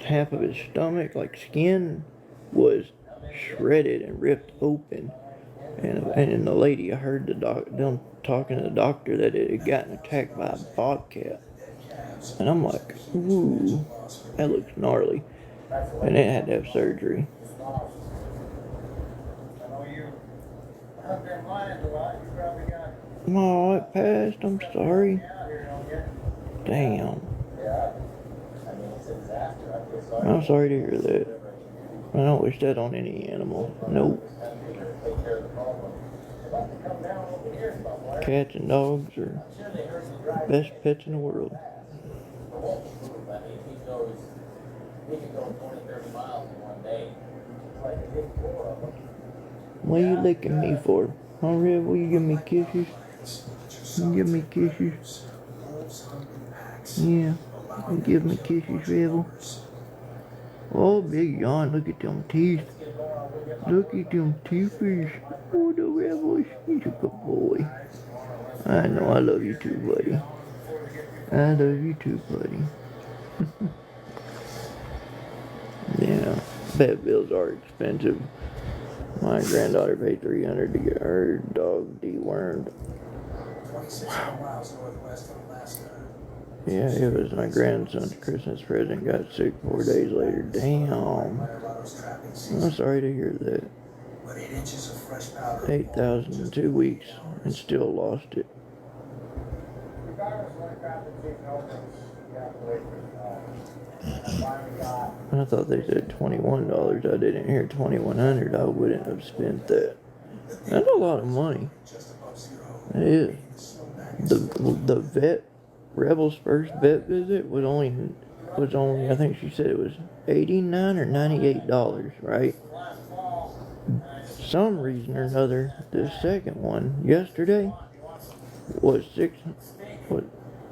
half of its stomach, like skin, was shredded and ripped open. And the lady, I heard them talking to the doctor that it had gotten attacked by a bobcat. And I'm like, ooh, that looks gnarly. And it had to have surgery. Oh, it passed. I'm sorry. Damn. I'm sorry to hear that. I don't wish that on any animal. Nope. Cats and dogs are the best pets in the world. What are you licking me for? Huh, Red? Will you give me kisses? You give me kisses? Yeah. You give me kisses, Rebel? Oh, big yawn. Look at them teeth. Look at them teethers. Oh, the Rebel. He's a good boy. I know I love you too, buddy. I love you too, buddy. Yeah, vet bills are expensive. My granddaughter paid $300 to get her dog dewormed. 26 miles northwest of Alaska. Yeah, it was my grandson's Christmas present. Got sick 4 days later. Damn. I'm sorry to hear that. 8 inches of fresh powder. 8,000 in 2 weeks and still lost it. Regardless of what crap the chief opens, you have to wait for the finally got I thought they said $21. I didn't hear 2,100. I wouldn't have spent that. That's a lot of money. It is. The vet, Rebel's first vet visit was only I think she said it was $89 or $98, right? Some reason or another, the second one yesterday was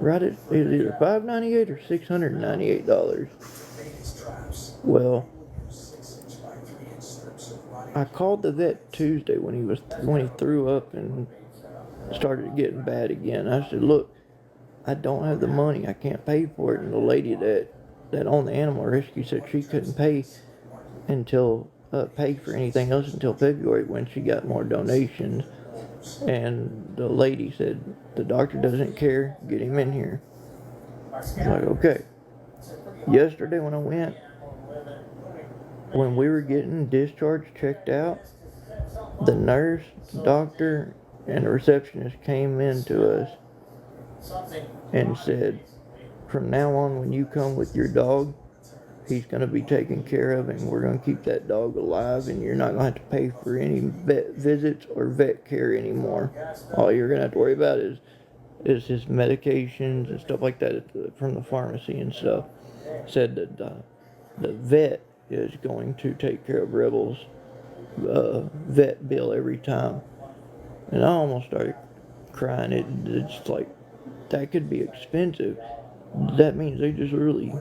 right at, it was either $598 or $698. Well, I called the vet Tuesday when he threw up and started getting bad again. I said, look, I don't have the money. I can't pay for it. And the lady that owned the animal rescue said she couldn't pay for anything else until February when she got more donations. And the lady said, the doctor doesn't care. Get him in here. I was like, okay. Yesterday when I went, when we were getting discharged, checked out, the nurse, doctor, and the receptionist came in to us and said, from now on, when you come with your dog, he's going to be taken care of, and we're going to keep that dog alive, and you're not going to have to pay for any vet visits or vet care anymore. All you're going to have to worry about is his medications and stuff like that from the pharmacy and stuff. Said that the vet is going to take care of Rebel's vet bill every time. And I almost started crying. It's like, that could be expensive. That means they just really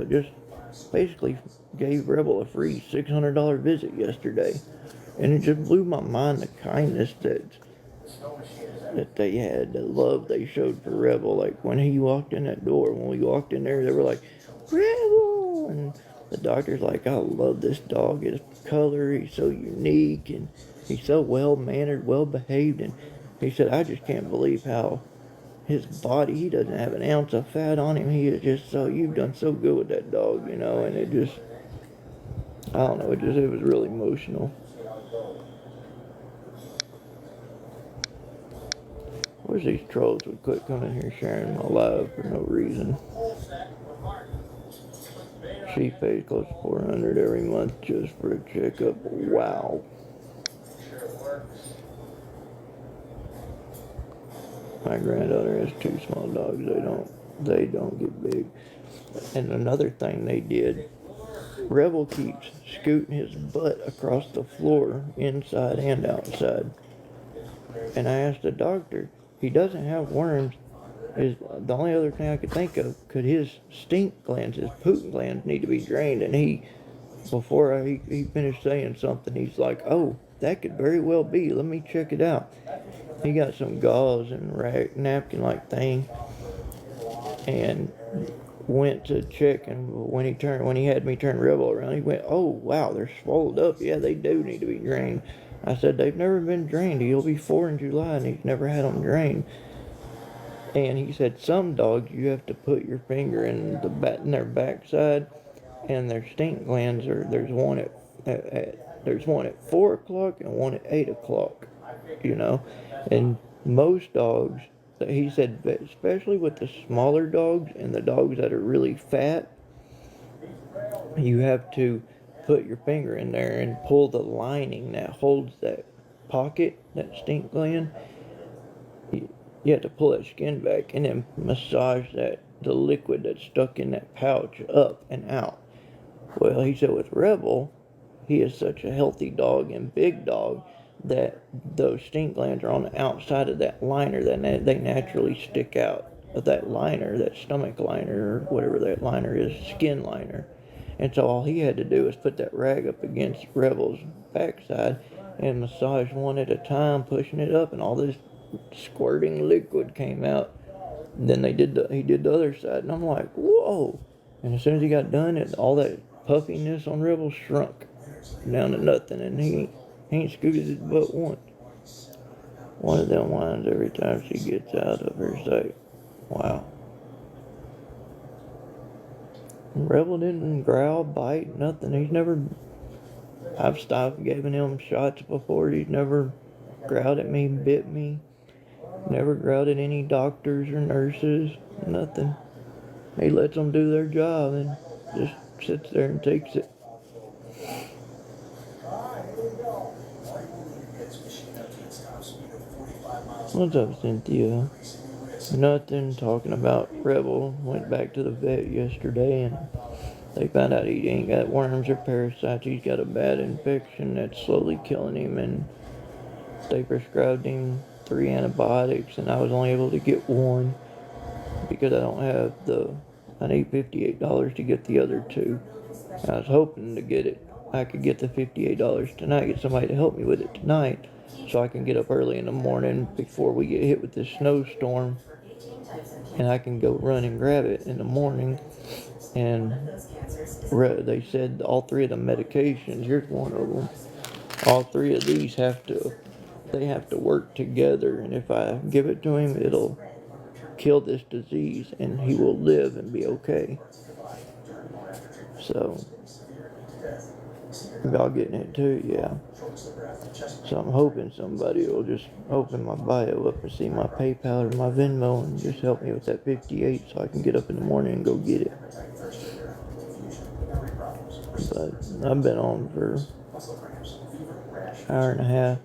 just basically gave Rebel a free $600 visit yesterday. And it just blew my mind, the kindness that they had, the love they showed for Rebel. Like when he walked in that door, when we walked in there, they were like, Rebel! And the doctor's like, I love this dog, his color, he's so unique, and he's so well-mannered, well-behaved. And he said, I just can't believe how his body, he doesn't have an ounce of fat on him. He is just you've done so good with that dog, you know. And it just, I don't know, it was really emotional. I wish these trolls would quit coming here sharing my life for no reason. She pays close to $400 every month just for a checkup. Wow. My granddaughter has 2 small dogs. They don't get big. And another thing they did, Rebel keeps scooting his butt across the floor, inside and outside. And I asked the doctor, he doesn't have worms. Is the only other thing I could think of, could his stink glands, his poop glands need to be drained? And before he finished saying something, he's like, oh, that could very well be. Let me check it out. He got some gauze and napkin-like thing and went to check, and when he had me turn Rebel around, he went, oh, wow, they're swelled up. Yeah, they do need to be drained. I said, they've never been drained. He'll be 4 in July, and he's never had them drained. And he said some dogs you have to put your finger in their backside, and their stink glands there's one at 4 o'clock and one at 8 o'clock, you know. And most dogs, he said, especially with the smaller dogs and the dogs that are really fat, you have to put your finger in there and pull the lining that holds that pocket, that stink gland. You have to pull that skin back and then massage the liquid that's stuck in that pouch up and out. Well, he said with Rebel, he is such a healthy dog and big dog that those stink glands are on the outside of that liner, that they naturally stick out of that liner, that stomach liner, or whatever that liner is, skin liner. And so all he had to do was put that rag up against Rebel's backside and massage one at a time, pushing it up, and all this squirting liquid came out. And then he did the other side, and I'm like, whoa. And as soon as he got done, all that puffiness on Rebel shrunk down to nothing, and he ain't scooted his butt once. One of them whines every time she gets out of her sight. Wow. Rebel didn't growl, bite, nothing. I've stopped giving him shots before. He's never growled at me, bit me. Never growled at any doctors or nurses, nothing. He lets them do their job, and just sits there and takes it. What's up, Cynthia? Nothing. Talking about Rebel. Went back to the vet yesterday and they found out he ain't got worms or parasites. He's got a bad infection that's slowly killing him, and they prescribed him 3 antibiotics, and I was only able to get one because I don't have I need $58 to get the other 2. I was hoping to get it. I could get the $58 tonight, get somebody to help me with it tonight, so I can get up early in the morning before we get hit with this snowstorm, and I can go run and grab it in the morning. And they said all 3 of the medications, here's one of them, all 3 of these have to work together, and if I give it to him, it'll kill this disease and he will live and be okay. So y'all getting it too? Yeah. So I'm hoping somebody will just open my bio up and see my PayPal or my Venmo and just help me with that 58 so I can get up in the morning and go get it. But I've been on for an hour and a half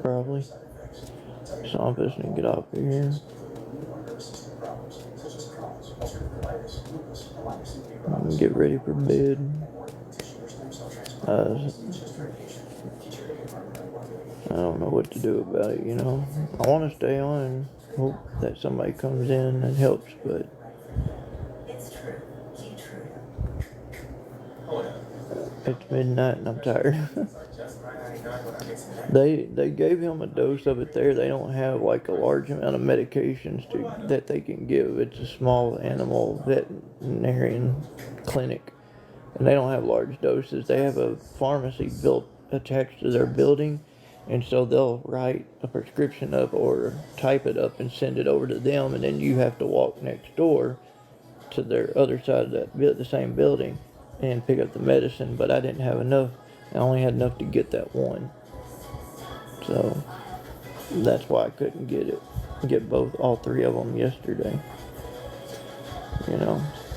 probably. So I'm supposed to get off of here. I'm gonna get ready for bed. I don't know what to do about it, I want to stay on and hope that somebody comes in and helps, but it's midnight and I'm tired. They gave him a dose of it there. They don't have like a large amount of medications that they can give. It's a small animal veterinarian clinic, and they don't have large doses. They have a pharmacy built attached to their building, and so they'll write a prescription up or type it up and send it over to them, and then you have to walk next door to their other side of the same building and pick up the medicine. But I didn't have enough. I only had enough to get that one. So that's why I couldn't get all 3 of them yesterday.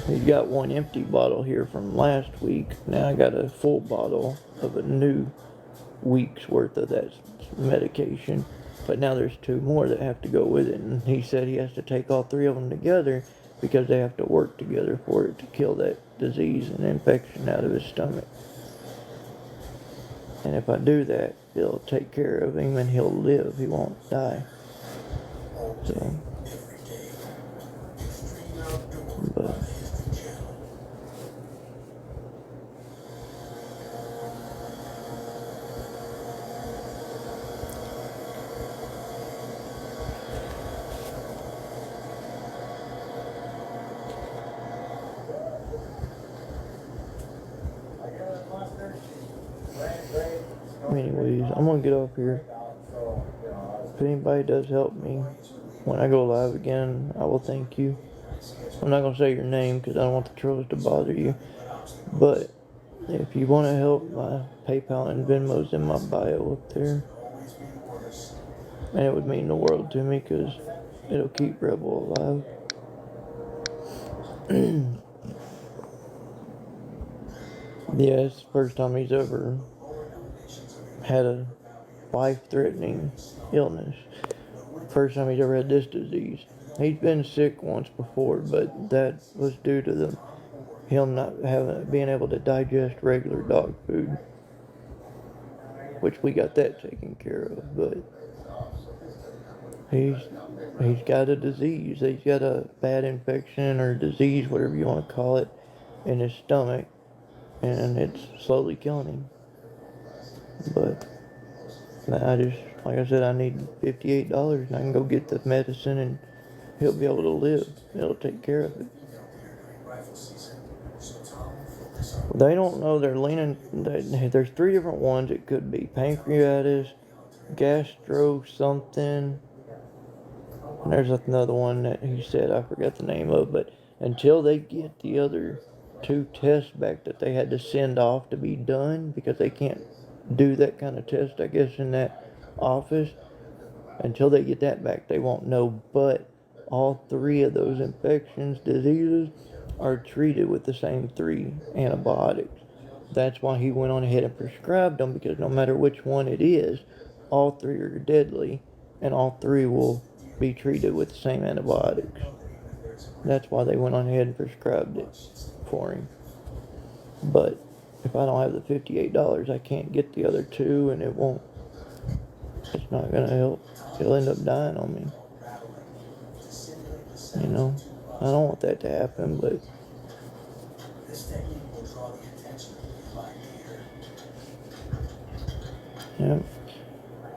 He's got one empty bottle here from last week. Now I got a full bottle of a new week's worth of that medication. But now there's 2 more that have to go with it. And he said he has to take all 3 of them together because they have to work together for it to kill that disease and infection out of his stomach. And if I do that, it'll take care of him and he'll live. He won't die. So, but anyways, I'm gonna get off here. If anybody does help me when I go live again, I will thank you. I'm not gonna say your name because I don't want the trolls to bother you. But if you want to help, my PayPal and Venmo's in my bio up there, and it would mean the world to me because it'll keep Rebel alive. Yeah, it's the first time he's ever had a life-threatening illness. First time he's ever had this disease. He's been sick once before, but that was due to him not being able to digest regular dog food, which we got that taken care of. But he's got a disease. He's got a bad infection or disease, whatever you want to call it, in his stomach, and it's slowly killing him. But like I said, I need $58 and I can go get the medicine and he'll be able to live. It'll take care of it. They don't know. They're leaning. There's 3 different ones. It could be pancreatitis, gastro something. And there's another one that he said I forgot the name of. But until they get the other 2 tests back that they had to send off to be done, because they can't do that kind of test, I guess, in that office. Until they get that back, they won't know. But all 3 of those diseases are treated with the same 3 antibiotics. That's why he went on ahead and prescribed them, because no matter which one it is, all 3 are deadly, and all 3 will be treated with the same antibiotics. That's why they went on ahead and prescribed it for him. But if I don't have the $58, I can't get the other 2, and it's not gonna help. He'll end up dying on me. You know, I don't want that to happen, but yeah,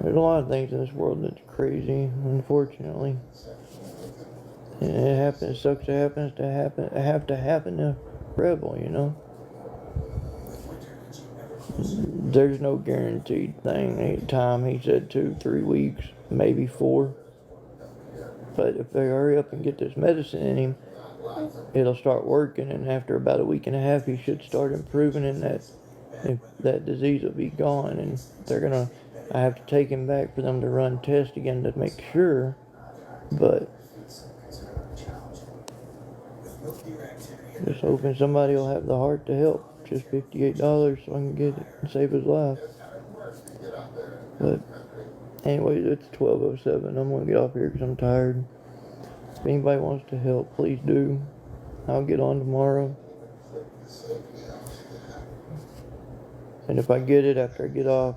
there's a lot of things in this world that's crazy, unfortunately. And it happens, it sucks, it have to happen to Rebel, you know. There's no guaranteed thing. Any time, he said 2-3 weeks, maybe 4. But if they hurry up and get this medicine in him, it'll start working, and after about a week and a half, he should start improving, and that disease will be gone. And I have to take him back for them to run tests again to make sure. But just hoping somebody will have the heart to help. Just $58 so I can get it and save his life. But anyways, it's 12:07. I'm gonna get off here because I'm tired. If anybody wants to help, please do. I'll get on tomorrow. And if I get it after I get off,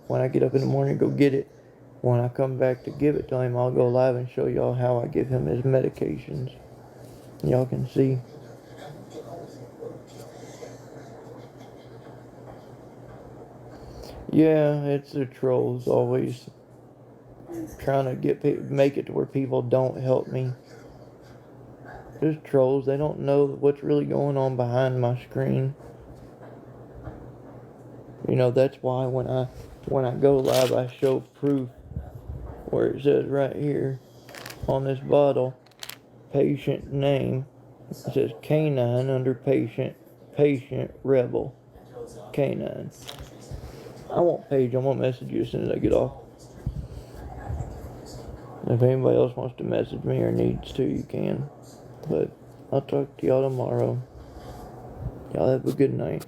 when I get up in the morning, go get it. When I come back to give it to him, I'll go live and show y'all how I give him his medications. Y'all can see. Yeah, it's the trolls always trying to make it to where people don't help me. There's trolls, they don't know what's really going on behind my screen. You know, that's why when I go live, I show proof where it says right here on this bottle, patient name. It says Canine under patient Rebel. Canine. I won't page, I'm gonna message you as soon as I get off. If anybody else wants to message me or needs to, you can. But I'll talk to y'all tomorrow. Y'all have a good night.